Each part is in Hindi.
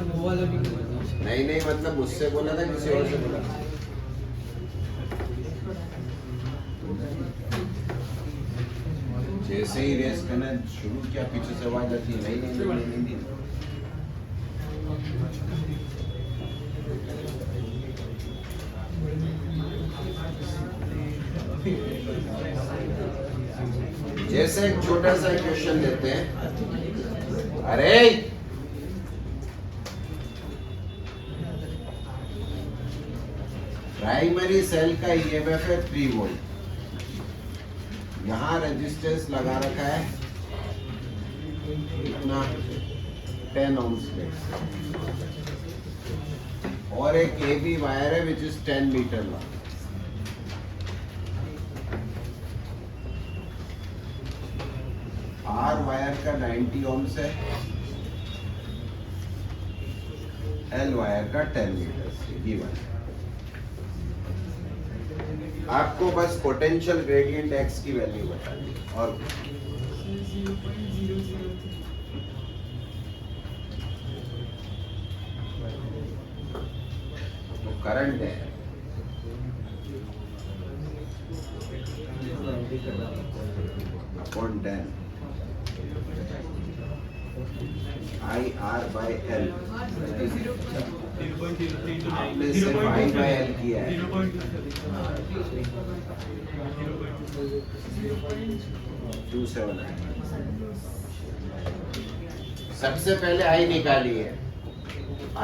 नहीं नहीं, मतलब मुझसे बोला था किसी और से बोला? जैसे ही रेस करना शुरू किया पीछे से आवाज आती है, नहीं नहीं नहीं नहीं नहीं। जैसे एक छोटा सा क्वेश्चन देते हैं, अरे प्राइमरी सेल का ईएमएफ है 3 वोल्ट, यहाँ रेजिस्टेंस लगा रखा है इतना 10 ohms और एक AB वायर है which is 10 metre long. R wire का 90 ohms है, L वायर का 10 मीटर गिवन। आपको बस पोटेंशियल ग्रेडियंट x की वैल्यू बतानी और तो करंट है अपॉन 10 IR by L। आपने सिर्फ I by L किया है। 279। सबसे पहले I निकाली है।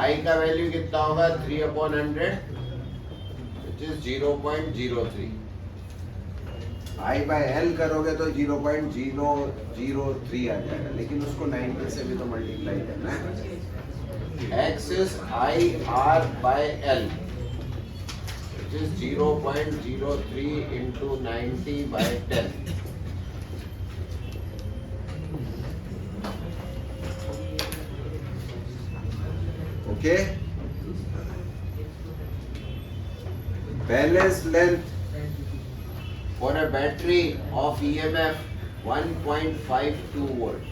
I का वैल्यू कितना होगा? 3/100 which is 0.03। I by L करोगे तो 0.003 आ जाएगा, लेकिन उसको 90 से भी तो मल्टीप्लाई करना है। X is IR by L which is 0.03 into 90 by 10। Okay? Balance length for a battery of EMF 1.52 volt।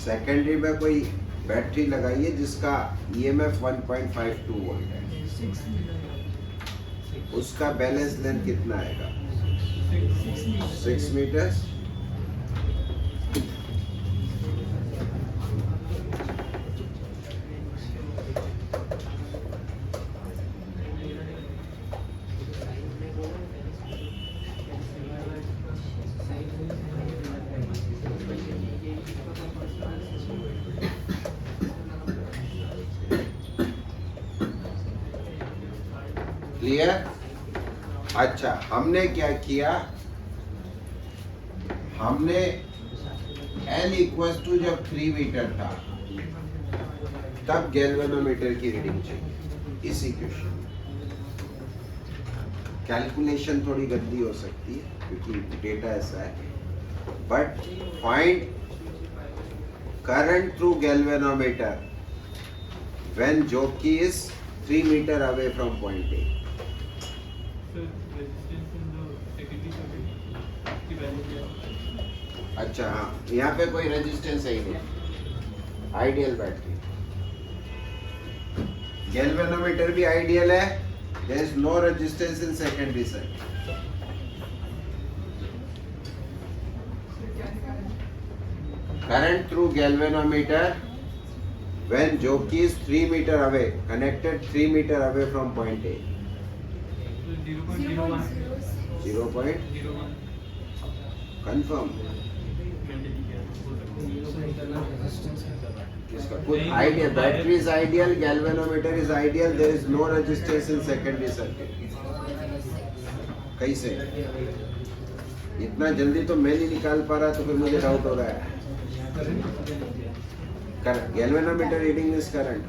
Secondary में कोई बैटरी लगाइए जिसका EMF 1.52 वोल्ट है, उसका बैलेंस लेंथ कितना आएगा? 6 मीटर। क्लियर? अच्छा, हमने क्या किया, हमने L इक्वल टू जब 3 मीटर था तब गैल्वेनोमीटर की रीडिंग चाहिए। इसी क्वेश्चन कैलकुलेशन थोड़ी गंदी हो सकती है क्योंकि डेटा ऐसा है, but find current through galvanometer when jockey is 3 meter away from point A। अच्छा हाँ, यहाँ पे कोई रेजिस्टेंस है ही नहीं, आइडियल बैटरी। गैल्वेनोमीटर भी आइडियल है, there is no resistance in secondary side. Current through galvanometer when jockey is 3 meter away, connected 3 meter away from point A। 0.01 confirm। कुछ ideal, battery is ideal, galvanometer is ideal, there is no resistance in secondary circuit. कैसे? इतना जल्दी तो मैं नहीं निकाल पा रहा, तो फिर मुझे डाउट हो रहा है। Galvanometer reading is current।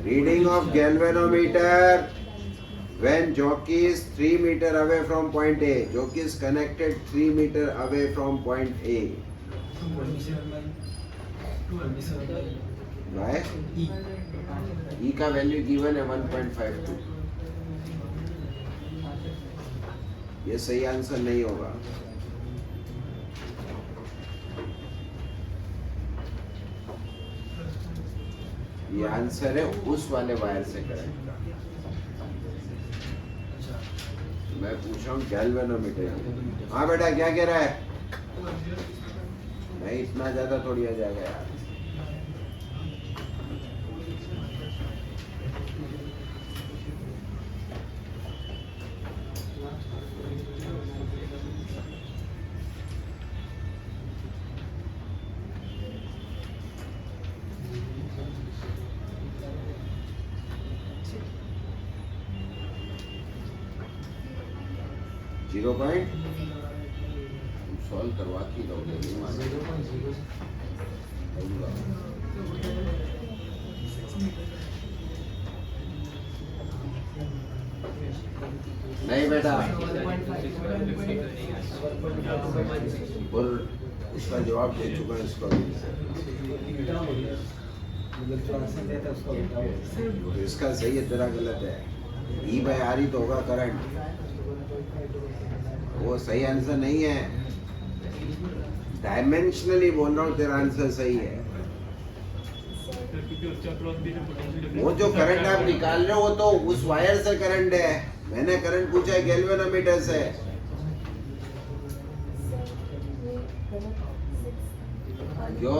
Reading of galvanometer when jockey is 3 meter away from point A। Jockey is connected 3 meter away from point A। Why? E का वैल्यू गिवन है 1.52। ये सही आंसर नहीं होगा। ये आंसर है उस वाले वायर से करंट का। मैं पूछ रहा हूँ गैल्वेनोमीटर। हाँ बेटा क्या कह रहा है? नहीं इतना ज्यादा थोड़ी आ जाएगा यार। जीरो पॉइंट सॉल्व करवा के लोगे नहीं बेटा, और इसका जवाब दे चुका है इसको। तो इसका सही है, तेरा गलत है। ई बाई आर ही तो होगा करंट, वो सही आंसर नहीं है। डायमेंशनली बोल रहा हूँ, तेरा आंसर सही है। वो जो करंट आप निकाल रहे हो वो तो उस वायर से करंट है। मैंने करंट पूछा है गैल्वेनोमीटर से। जो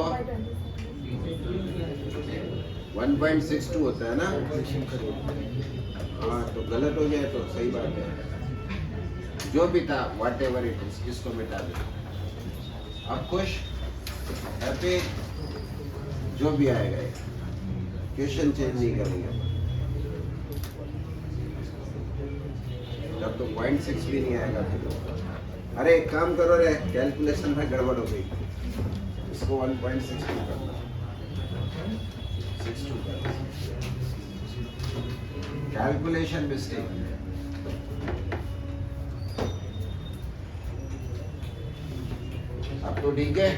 1.62 होता है ना। हाँ तो गलत हो जाए तो सही बात है। जो भी था वट एवर इट इज, इसको मिटा दे। अब खुश हैप्पी, जो भी आएगा क्वेश्चन चेंज नहीं करेंगे। तब तो 0.6 भी नहीं आएगा फिर। अरे एक काम करो रे, कैलकुलेशन में गड़बड़ हो गई, इसको 1.62 करना। 62 करना, कैलकुलेशन मिस्टेक। अब तो ठीक है।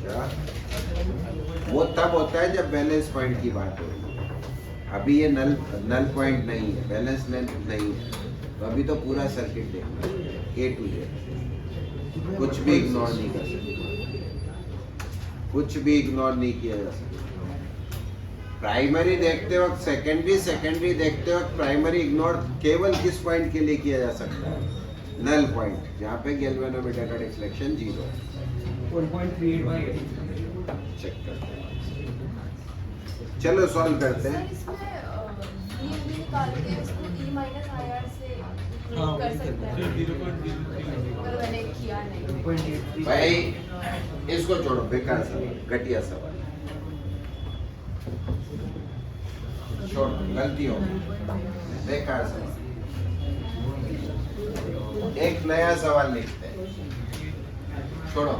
क्या वो तब होता है जब बैलेंस पॉइंट की बात हो। अभी ये नल पॉइंट नहीं है, बैलेंस नहीं है, तो अभी तो पूरा सर्किट देखना है A to Z। कुछ भी इग्नोर नहीं कर सकते, कुछ भी इग्नोर नहीं किया जा सकता। प्राइमरी देखते वक्त सेकेंडरी देखते वक्त प्राइमरी इग्नोर केवल किस पॉइंट के लिए किया जा सकता है? नल पॉइंट, जहाँ पे गैल्वेनोमीटर का डिफ्लेक्शन 0। 1.38 चेक करते हैं, चलो सॉल्व करते हैं। भाई इसको छोड़ो, बेकार सवाल, घटिया सवाल छोड़ो, गलती हो गई, बेकार सवाल। एक नया सवाल लिखते हैं, छोड़ो।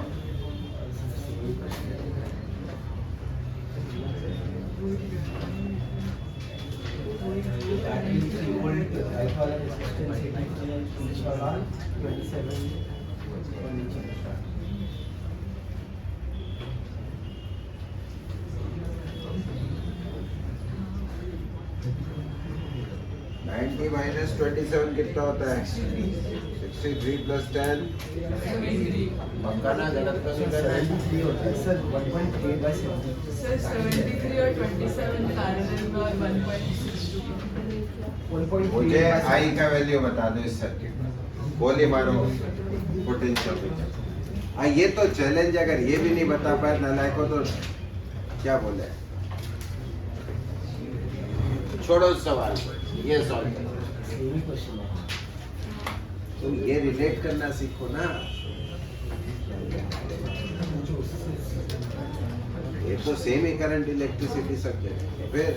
-27 कितना होता है? 63 + 10 पक्का ना, गलत तो नहीं कर रहे? 73 होता है सर। 1.8/7 सर 73 और 27 पैरेलल और 1.62। 1.8 मुझे आई का वैल्यू बता दो इस सर्किट में, गोली मारो पोटेंशियल। हाँ ये तो चैलेंज, अगर ये भी नहीं बता पाए नालायक को तो क्या बोले। छोड़ो सवाल, ये सॉल्व करो। सेम क्वेश्चन है। तुम ये रिलेट करना सीखो ना। ये तो सेम ही करंट इलेक्ट्रिसिटी सब्जेक्ट है। फिर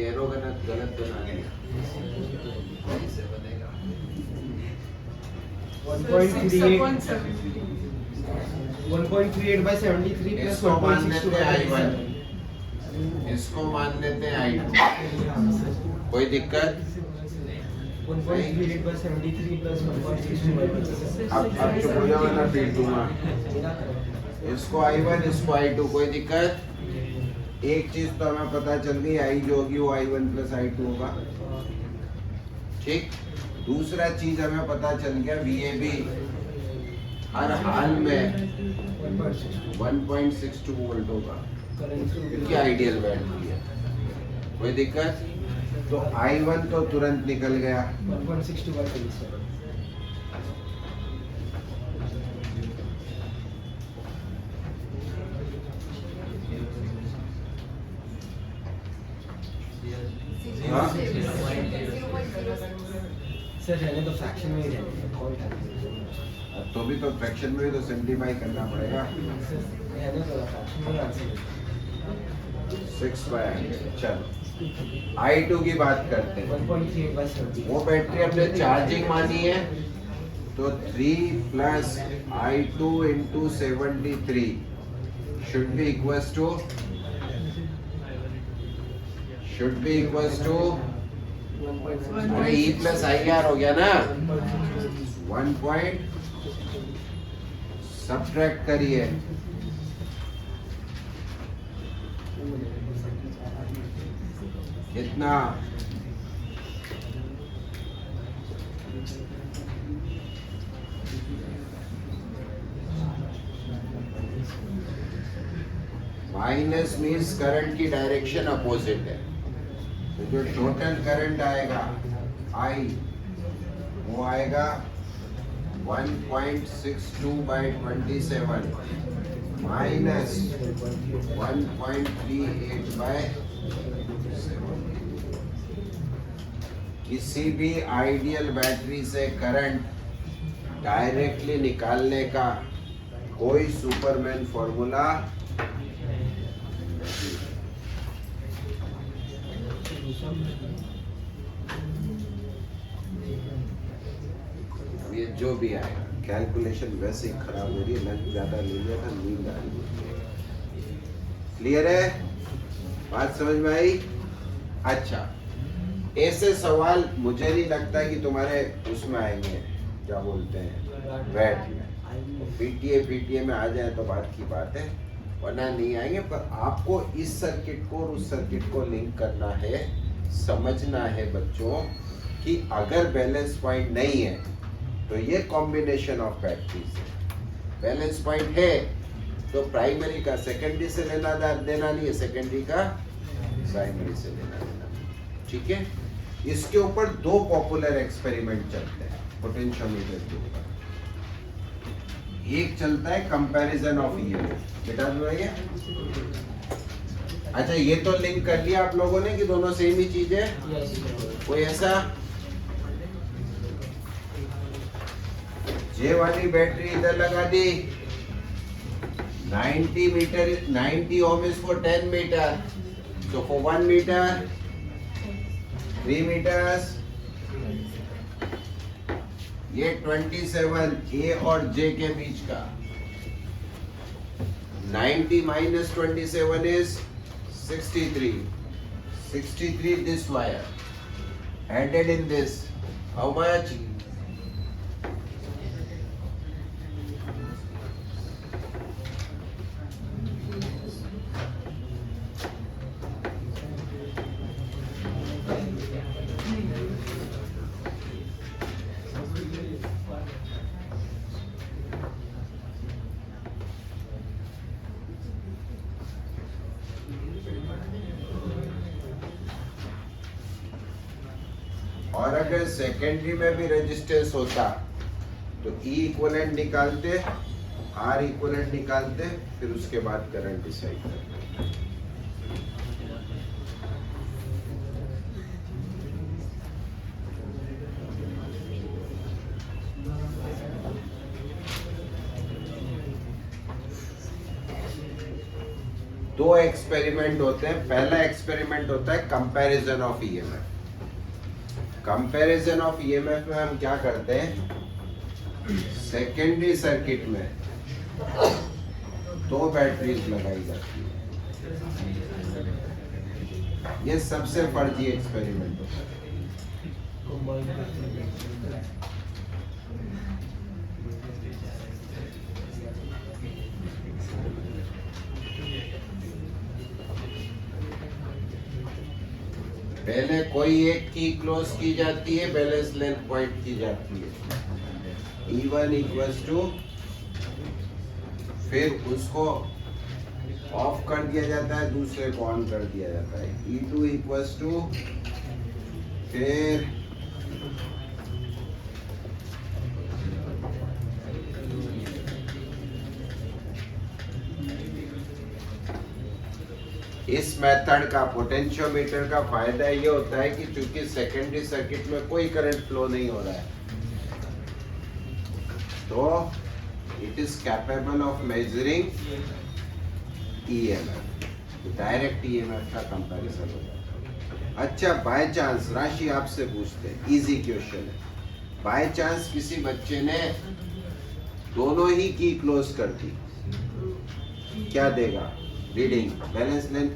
एरो गलत बना दिया। 1.38 1.38 by 73 plus इसको मान 1.62 लेते by हैं I1, 27. इसको मान लेते हैं I2, हाँ, सर. कोई दिक्कत? 1.38 by 73 plus 1.62 by 27. अब चुप हो जाओ वरना पीट दूंगा। मेरा correct. इसको I1, इसको I2, कोई दिक्कत? एक चीज तो हमें पता चल गई, I जो होगी वो I1 प्लस I2 होगा, ठीक। दूसरा चीज हमें पता चल गया, VAB हर हाल में 1.62 वोल्ट होगा, क्योंकि आइडियल बैटरी है, कोई दिक्कत? तो I1 तो तुरंत निकल गया, 1.62 by 27. हाँ? सर रहने तो फ्रैक्शन में ही रहने कौन था? तो भी तो फ्रैक्शन में भी तो सिंप्लीफाई करना पड़ेगा। सर रहने तो फ्रैक्शन में आंसर 6/100। चलो I2 की बात करते हैं। 1.38 by 70. वो बैटरी हमने चार्जिंग मानी है, तो 3 plus I2 into 73 should be equals to अरे E प्लस IR हो गया ना, 1 पॉइंट सब्ट्रैक्ट करिए, कितना? माइनस मीन्स करंट की डायरेक्शन अपोजिट है, तो जो टोटल करंट आएगा I वो आएगा 1.62 by 27 माइनस 1.38 by 7। किसी भी आइडियल बैटरी से करंट डायरेक्टली निकालने का कोई सुपरमैन फॉर्मूला ये जो भी आएगा, कैलकुलेशन वैसे ही खराब हो रही है, लंच ज्यादा ले लिया था, नींद आ रही है। क्लियर है? बात समझ में आई? अच्छा, ऐसे सवाल मुझे नहीं लगता कि तुम्हारे उसमें आएंगे, क्या बोलते हैं, बैट में। पीटीए में आ जाए तो बात की बात है, वरना नहीं आएंगे। पर आपको इस सर्किट को और उस सर्किट को लिंक करना है, समझना है बच्चों कि अगर बैलेंस पॉइंट नहीं है तो ये कॉम्बिनेशन ऑफ बैटरीज है, बैलेंस पॉइंट है तो प्राइमरी का सेकेंडरी से लेना देना नहीं है, सेकेंडरी का प्राइमरी से लेना देना, ठीक है। इसके ऊपर 2 पॉपुलर एक्सपेरिमेंट चलते हैं पोटेंशियोमीटर के ऊपर। एक चलता है कंपैरिजन ऑफ ईएमएफ, बेटा जो ये, अच्छा ये तो लिंक कर लिया आप लोगों ने कि दोनों सेम ही चीज है, कोई ऐसा? ये वाली बैटरी इधर लगा दी, 90 ohm is for 10 meter, so for 1 meter 3 meters, ये 27 A और J के बीच का, 90 minus 27 is 63 this wire added in this, how much? और अगर सेकेंडरी में भी रेजिस्टेंस होता तो E इक्विवेलेंट निकालते, R इक्विवेलेंट निकालते, फिर उसके बाद करंट डिसाइड करते। दो एक्सपेरिमेंट होते हैं। पहला एक्सपेरिमेंट होता है comparison of EMF. Comparison of EMF में हम क्या करते हैं, सेकेंडरी सर्किट में दो बैटरीज लगाई जाती है। ये सबसे फर्जी एक्सपेरिमेंट होता है। कंबाइन करके पहले कोई एक की क्लोज की जाती है, बैलेंस लेंथ पॉइंट की जाती है। E1 इक्वल्स टू, फिर उसको ऑफ कर दिया जाता है, दूसरे को ऑन कर दिया जाता है। E2 इक्वल्स टू, फिर इस मेथड का, पोटेंशियोमीटर का फायदा ये होता है कि चूंकि सेकेंडरी सर्किट में कोई करंट फ्लो नहीं हो रहा है, तो it is capable of measuring EMF, direct EMF का कंपैरिजन हो जाता है। अच्छा, बाय चांस राशि आपसे पूछते हैं, इजी क्वेश्चन है। बाय चांस किसी बच्चे ने दोनों ही की क्लोज कर दी, क्या देगा रीडिंग? बैलेंस लेंथ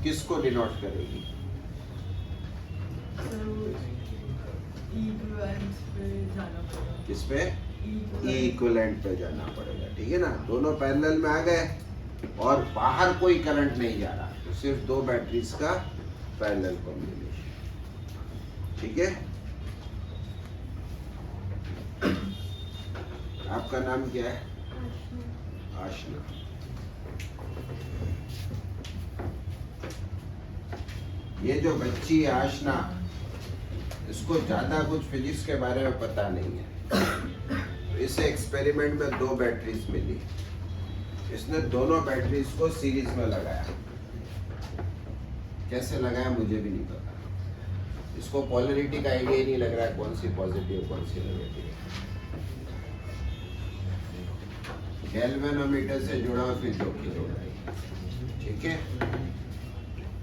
किसको डिनोट करेगी? किस पे? इक्विवेलेंट पे जाना पड़ेगा, ठीक है ना। दोनों पैरेलल में आ गए और बाहर कोई करंट नहीं जा रहा, तो सिर्फ दो बैटरीज का पैरेलल कॉम्बिनेशन, ठीक है। आपका नाम क्या है? आशना। ये जो बच्ची है आशना, इसको ज्यादा कुछ फिजिक्स के बारे में पता नहीं है। इसे एक्सपेरिमेंट में दो बैटरीज मिली, इसने दोनों बैटरीज को सीरीज में लगाया। कैसे लगाया मुझे भी नहीं पता। इसको पोलरिटी का आइडिया ही नहीं लग रहा है, कौन सी पॉजिटिव कौन सी नेगेटिव। गैल्वेनोमीटर से जुड़ा हुआ, फिर दो की जोड़ा, ठीक है।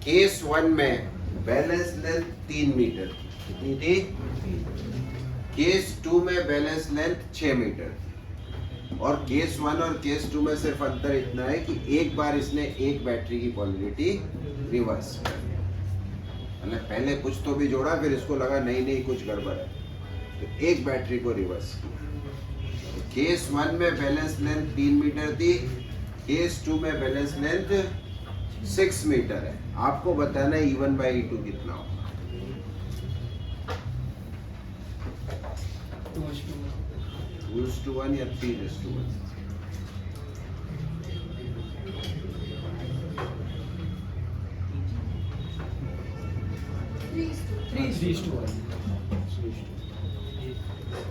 केस 1 में बैलेंस लेंथ 3 मीटर, कितनी थी? केस 2 में बैलेंस लेंथ 6 मीटर। और केस 1 और केस 2 में सिर्फ अंतर इतना है कि एक बार इसने एक बैटरी की पोलरिटी रिवर्स कर दिया। मतलब पहले कुछ तो भी जोड़ा, फिर इसको लगा नहीं कुछ गड़बड़ है, तो एक बैटरी को रिवर्स किया। तो केस 1 में बैलेंस लेंथ 3 मीटर थी, केस 2 में बैलेंस लेंथ 6 मीटर है। आपको बताना है E1 by E2 कितना होगा। 2:1 या 3:1? 3:1।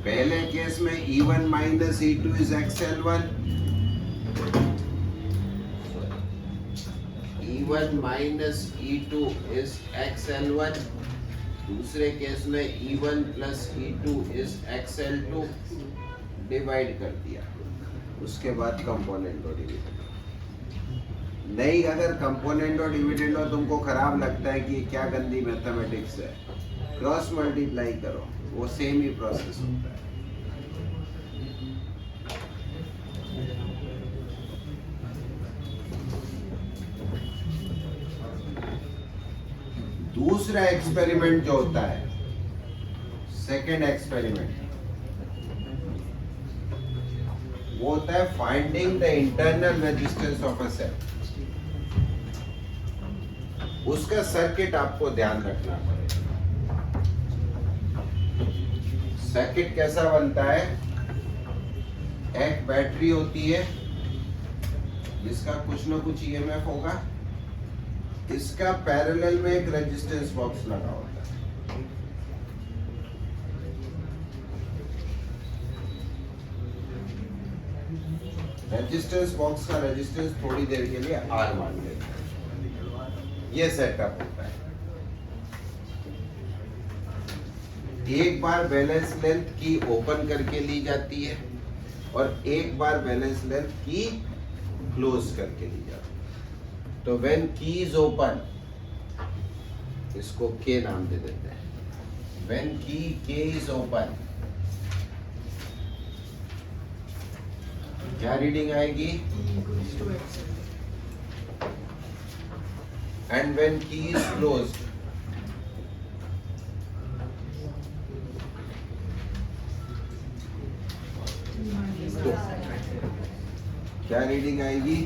पहले केस में E1 minus E2 is XL1, E1 minus E2 is XL1। दूसरे केस में E1 plus E2 is XL2, divide कर दिया। उसके बाद कंपोनेंट और डिविडेंड। नहीं, अगर कंपोनेंट और डिविडेंड हो तुमको खराब लगता है कि ये क्या गंदी मैथमेटिक्स है, क्रॉस मल्टीप्लाई करो, वो सेम ही प्रोसेस होता है। दूसरा एक्सपेरिमेंट जो होता है, सेकेंड एक्सपेरिमेंट, वो होता है finding the internal resistance of a cell. उसका सर्किट आपको ध्यान रखना पड़ेगा। सर्किट कैसा बनता है? एक बैटरी होती है जिसका कुछ ना कुछ EMF होगा, इसका पैरेलल में एक रेजिस्टेंस बॉक्स लगा होता है। रेजिस्टेंस बॉक्स का रेजिस्टेंस थोड़ी देर के लिए R मान लेते हैं। ये सेटअप होता है। एक बार बैलेंस लेंथ की ओपन करके ली जाती है और एक बार बैलेंस लेंथ की क्लोज करके ली जाती है। तो व्हेन की इज ओपन, इसको K नाम दे देते हैं। व्हेन की K इज ओपन, क्या रीडिंग आएगी? equals to XL. And when की इज क्लोज्ड, तो क्या रीडिंग आएगी?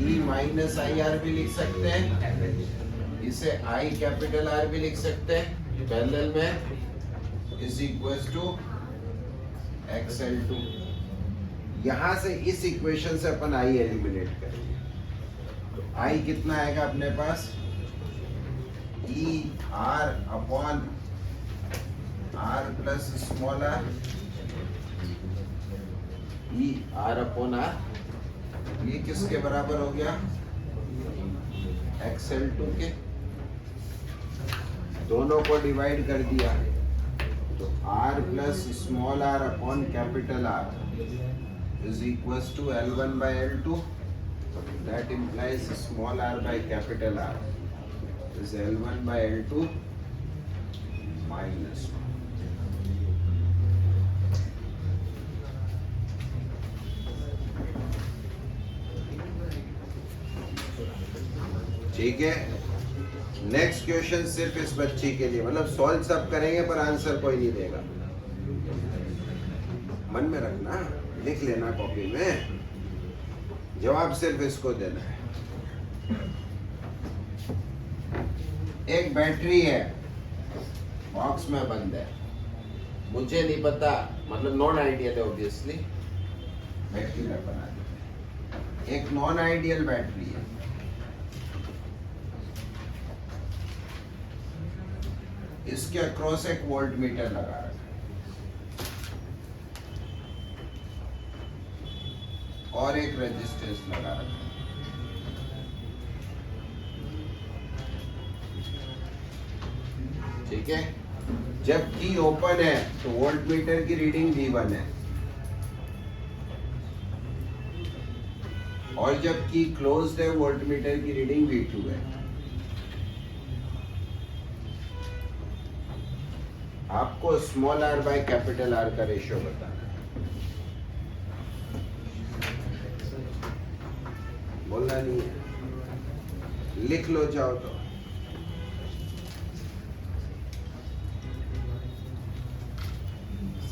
ई माइनस आई आर भी लिख सकते हैं, इसे आई कैपिटल आर भी लिख सकते हैं, पैरेलल में इज इक्वल्स टू XL2। यहां से इस इक्वेशन से अपन आई एलिमिनेट करेंगे, तो आई कितना आएगा अपने पास? E R upon R plus small R, E R upon R, ये किसके बराबर हो गया? XL2 के। दोनों को डिवाइड कर दिया तो R plus small r upon capital R is equals to L1 by L2, that implies small r by capital R is L1 by L2 minus 1। ठीक है, नेक्स्ट क्वेश्चन सिर्फ इस बच्ची के लिए, मतलब सॉल्व सब करेंगे पर आंसर कोई नहीं देगा, मन में रखना, लिख लेना कॉपी में, जवाब सिर्फ इसको देना है। एक बैटरी है, बॉक्स में बंद है, मुझे नहीं पता, मतलब नॉन आइडियल है ऑब्वियसली, बैटरी में बना दी। एक नॉन आइडियल बैटरी है, इसके अक्रॉस एक वोल्ट मीटर लगा रखा है और एक रेजिस्टेंस लगा रखा है। ठीक है, जब की ओपन है तो वोल्ट मीटर की रीडिंग V1 है, और जब की क्लोज्ड है वोल्ट मीटर की रीडिंग V2 है। आपको small r by capital R का रेशियो बताना है, बोलना नहीं है, लिख लो चाहो तो।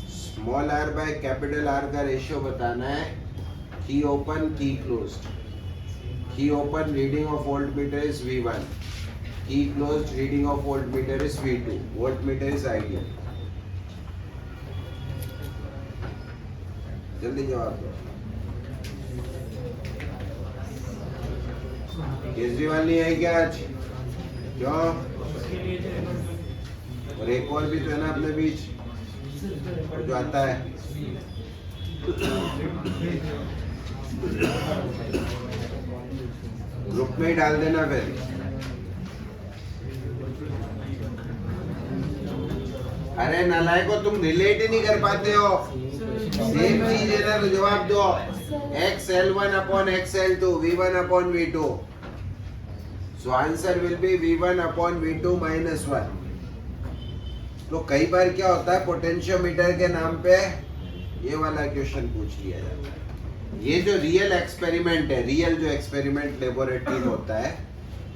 Small r by capital R का रेशियो बताना है, की ओपन की क्लोज्ड। की open reading of voltmeter is V1, की closed reading of voltmeter is V2, voltmeter is ideal. जल्दी जवाब दो। केजरीवाल नहीं है क्या आज? क्यों? और एक और भी तो है ना अपने बीच, और जो आता है ग्रुप में ही डाल देना फिर। अरे नालायको, तुम रिलेट ही नहीं कर पाते हो, सेम चीज है ना, तो जवाब दो। XL1 upon XL2, V1 upon V2, so answer will be V1 upon V2 minus 1। तो कई बार क्या होता है, पोटेंशियोमीटर के नाम पे ये वाला क्वेश्चन पूछ लिया जाता है। ये जो रियल एक्सपेरिमेंट है, रियल जो एक्सपेरिमेंट लेबोरेटरी में होता है,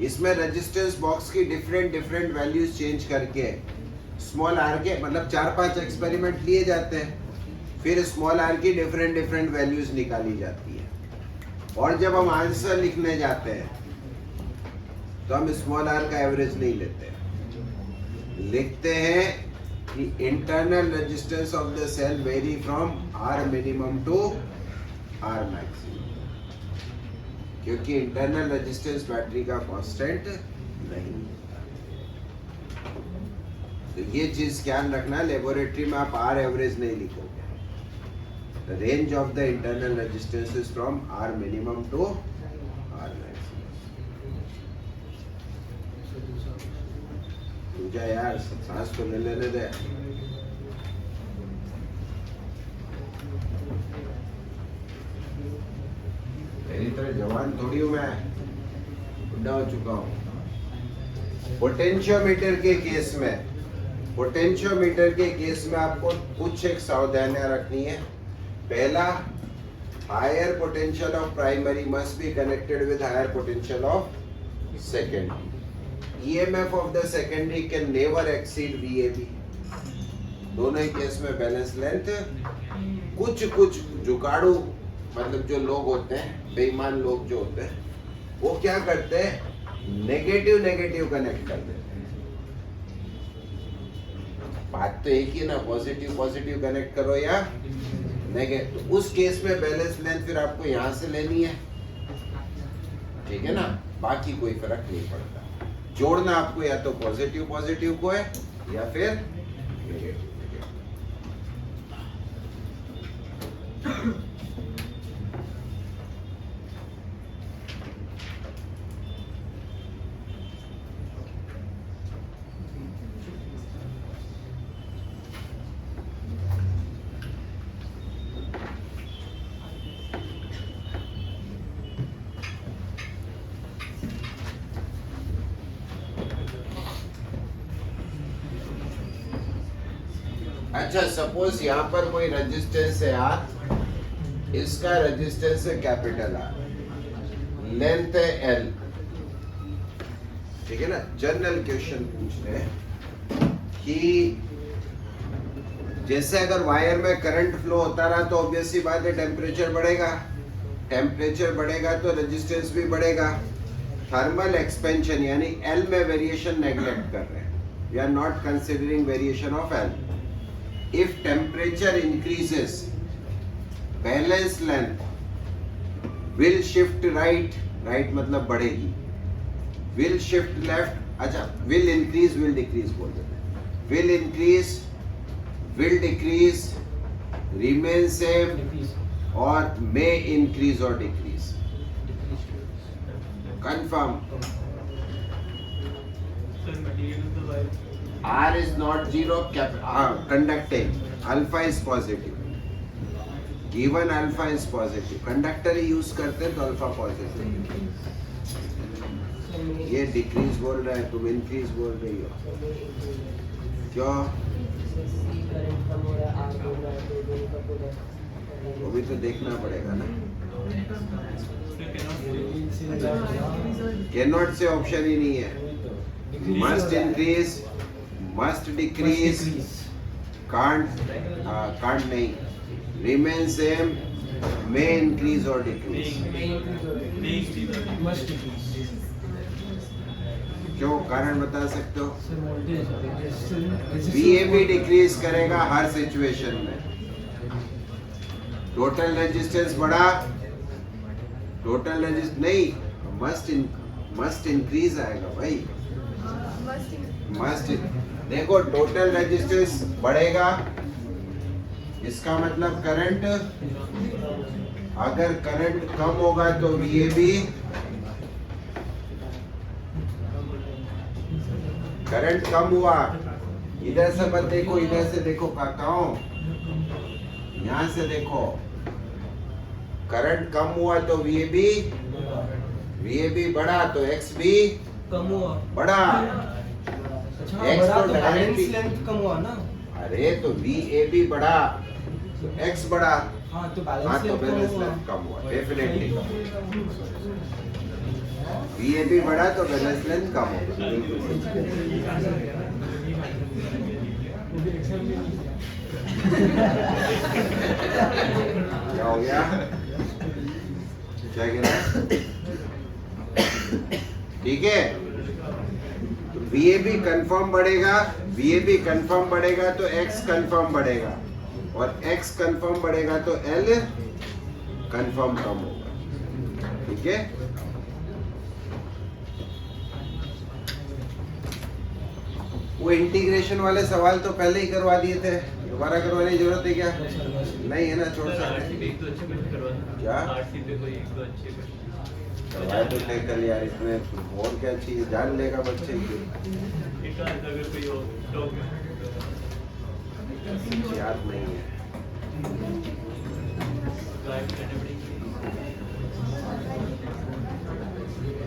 इसमें रेजिस्टेंस बॉक्स की डिफरेंट वैल्यूज चेंज करके स्मॉल आर के, मतलब 4-5 एक्सपेरिमेंट लिए जाते हैं, फिर स्मॉल आर की डिफरेंट वैल्यूज निकाली जाती है, और जब हम आंसर लिखने जाते हैं तो हम स्मॉल आर का एवरेज नहीं लेते, लिखते हैं कि internal resistance of the cell vary from R minimum to R maximum, क्योंकि इंटरनल रेजिस्टेंस बैटरी का कांस्टेंट नहीं है। तो ये चीज ध्यान रखना, लेबोरेटरी में आप आर एवरेज नहीं लिखोगे। The range of the internal resistance is from R minimum to R maximum। तुझा यार सांस तो ले लेने दे। तेरी तरह जवान थोड़ी हूँ मैं, बुढ़ा हो चुका हूँ। पोटेंशियोमीटर के केस में, पोटेंशियोमीटर के केस में आपको कुछ एक सावधानियां रखनी है। पहला, higher potential of primary must be connected with higher potential of secondary. EMF of the secondary can never exceed VAB. दोनों ही केस में बैलेंस लेंथ कुछ जुगाड़ू मतलब जो लोग होते हैं, बेईमान लोग जो होते हैं, वो क्या करते हैं, नेगेटिव कनेक्ट कर देते हैं। बात तो एक ही ना, पॉजिटिव कनेक्ट करो या नेगेटिव। उस केस में बैलेंस लेंथ फिर आपको यहाँ से लेनी है, ठीक है ना, बाकी कोई फर्क नहीं पड़ता। जोड़ना आपको या तो पॉजिटिव को है या फिर नेगेटिव। अच्छा, सपोज यहाँ पर कोई रेजिस्टेंस है आर, इसका रेजिस्टेंस है कैपिटल आर, लेंथ है एल, ठीक है ना। जनरल क्वेश्चन पूछ रहे हैं कि जैसे अगर वायर में करंट फ्लो होता रहा तो ऑब्वियस सी बात है टेम्परेचर बढ़ेगा तो रेजिस्टेंस भी बढ़ेगा। थर्मल एक्सपेंशन यानी एल में वेरिएशन नेग्लेक्ट कर रहे हैं, we are not considering variation of L. If temperature increases, balance length will shift right मतलब बढ़ेगी, will shift left, अच्छा will increase will decrease बोल देते हैं, will increase will decrease, remain same और may increase or decrease, confirm। R is not zero, conducting, alpha is positive, given alpha is positive, conductor he use करते हैं तो alpha positive। ये decrease बोल रहा है, तुम increase बोल रही हो, क्यों? वो भी तो देखना पड़ेगा ना। Cannot से ऑप्शन ही नहीं है, must increase, must decrease, can't नहीं, remain same, may increase or decrease, क्यों, कारण बता सकते हो? VAB डिक्रीज करेगा हर सिचुएशन में। टोटल रेजिस्टेंस बढ़ा, टोटल रेजिस्टेंस नहीं, मस्ट इंक्रीज आएगा भाई, मस्ट। देखो टोटल रेजिस्टेंस बढ़ेगा, इसका मतलब करंट, अगर करंट कम होगा तो VAB, करंट कम हुआ, इधर से मत देखो, इधर से देखो काकाओं, यहाँ से देखो, करंट कम हुआ तो VAB बढ़ा तो X भी कम हुआ, बढ़ा। X तो डायरेक्टली लेंथ कम हुआ ना। अरे तो VAB बढ़ा तो X बढ़ा, हाँ तो बैलेंस लेंथ कम हुआ, डेफिनेटली VAB बढ़ा तो बैलेंस लेंथ कम होगा। क्या हो गया, क्या कह रहा है, ठीक है। VAB कंफर्म बढ़ेगा तो X कंफर्म बढ़ेगा, और X कंफर्म बढ़ेगा तो L कंफर्म कम होगा, ठीक है। वो इंटीग्रेशन वाले सवाल तो पहले ही करवा दिए थे, दोबारा करवाने की जरूरत है क्या? नहीं है ना, छोड़ सकते क्या, करवाए तो थे कल यार, इसमें और क्या चीज जान लेगा बच्चे की, याद नहीं है।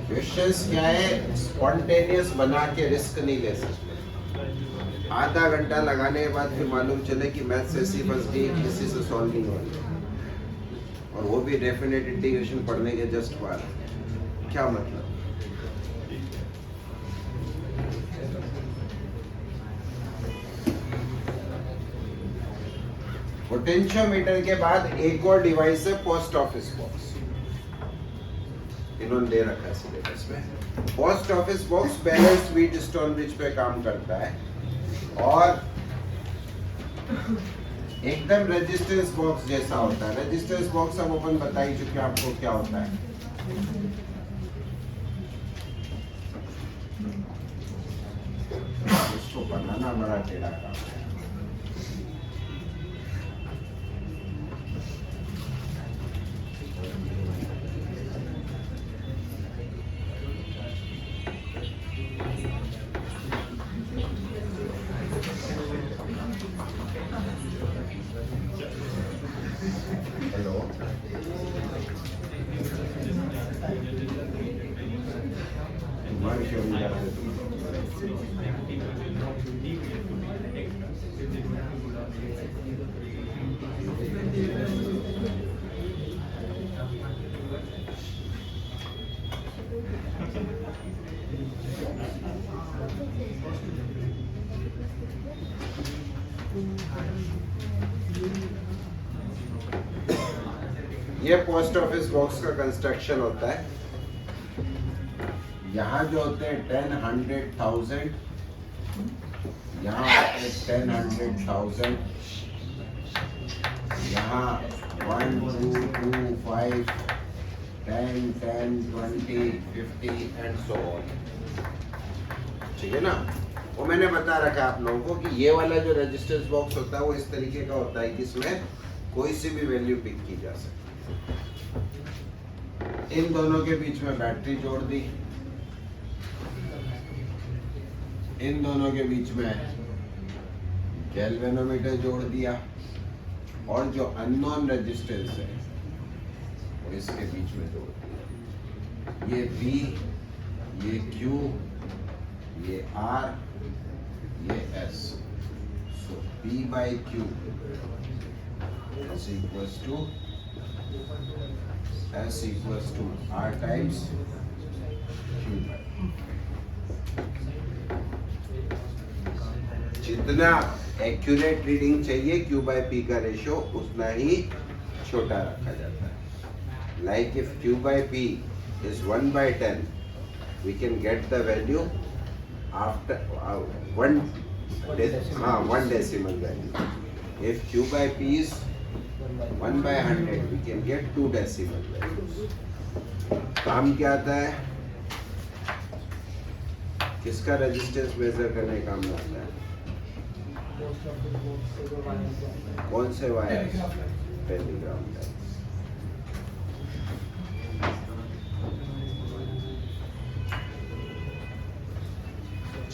क्वेश्चंस क्या है, स्पॉन्टेनियस बना के रिस्क नहीं ले सकते। आधा घंटा लगाने के बाद फिर मालूम चले कि मैथ्स ऐसी फंस गई, किसी से सॉल्व नहीं हो रही। और वो भी डेफिनेट इंटीग्रेशन पढ़ने के जस्ट बाद। क्या मतलब? पोटेंशियोमीटर के बाद एक और डिवाइस है पोस्ट ऑफिस बॉक्स, इन्होंने दे रखा है सिलेबस में। Post office box balance wheat stone bridge पे काम करता है और एकदम रेजिस्टेंस बॉक्स जैसा होता है। रेजिस्टेंस बॉक्स हम अपन बता ही चुके हैं आपको क्या होता है। इसको बनाना बड़ा टेढ़ा काम है। हेलो, तुम्हारे क्यों नहीं जाते तुम? ये पोस्ट ऑफिस बॉक्स का कंस्ट्रक्शन होता है। यहाँ जो होते हैं 10, 100,000, यहाँ होते हैं 10, 100,000, यहाँ 1, 2, 2, 5, 10, 10, 20, 50 एंड सो ऑन। ठीक है ना? वो मैंने बता रखा है आप लोगों को कि ये वाला जो रेजिस्टेंस बॉक्स होता है वो इस तरीके का होता है कि इसमें कोई सी भी वैल्यू पिक की जा सकती है। इन दोनों के बीच में बैटरी जोड़ दी, इन दोनों के बीच में गैल्वेनोमीटर जोड़ दिया और जो अननोन रेजिस्टेंस है वो इसके बीच में जोड़ दिया। ये P, ये Q, ये R, ये S। So P by Q is equals to S equals to R times Q by। जितना एक्यूरेट रीडिंग चाहिए Q by P का रेशियो उतना ही छोटा रखा जाता है। Like if Q by P is 1 by 10, we can get the value after one decimal value. If Q by P is 1 by 100, we can get 2 decimal values. काम क्या आता है? किसका रेजिस्टेंस मेजर करने का काम आता है? कौन से वायर? Telegram lines.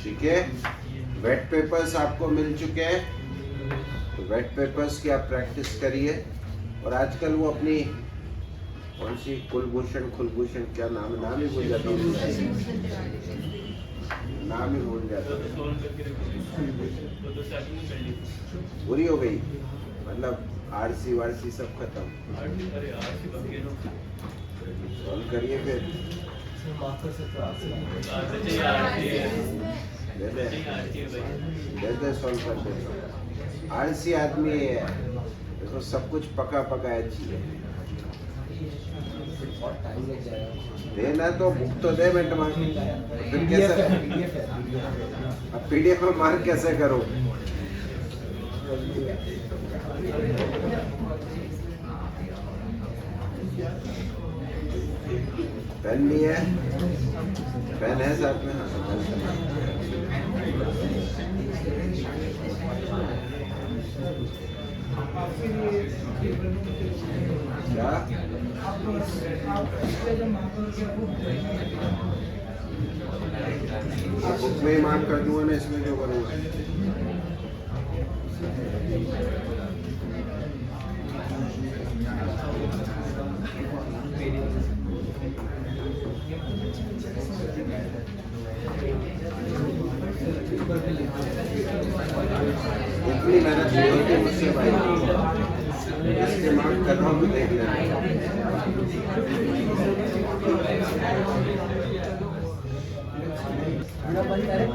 ठीक है, वेट पेपर्स आपको मिल चुके हैं, तो वेट पेपर्स की आप प्रैक्टिस करिए। और आजकल वो अपनी कौन सी कुलभूषण क्या नाम ही भूल जाता हूँ, नाम ही भूल जाता हूँ, पूरी हो गई, मतलब आरसी वारसी सब खत्म। सॉल्व करिए फिर, दे सॉल्व कर दे। आलसी आदमी है, देखो सब कुछ पका चाहिए। देना तो बुक तो दे मिनट मार, फिर कैसे अब PDF में मार्क कैसे करो? पेन भी है, पेन है साथ में। क्या बुक में ही मार्क कर दूंगा ना, इसमें क्यों करूँगा? इतनी मेहनत नहीं होती मुझसे भाई, इसके मार्क कर हम भी देख लेंगे। अरे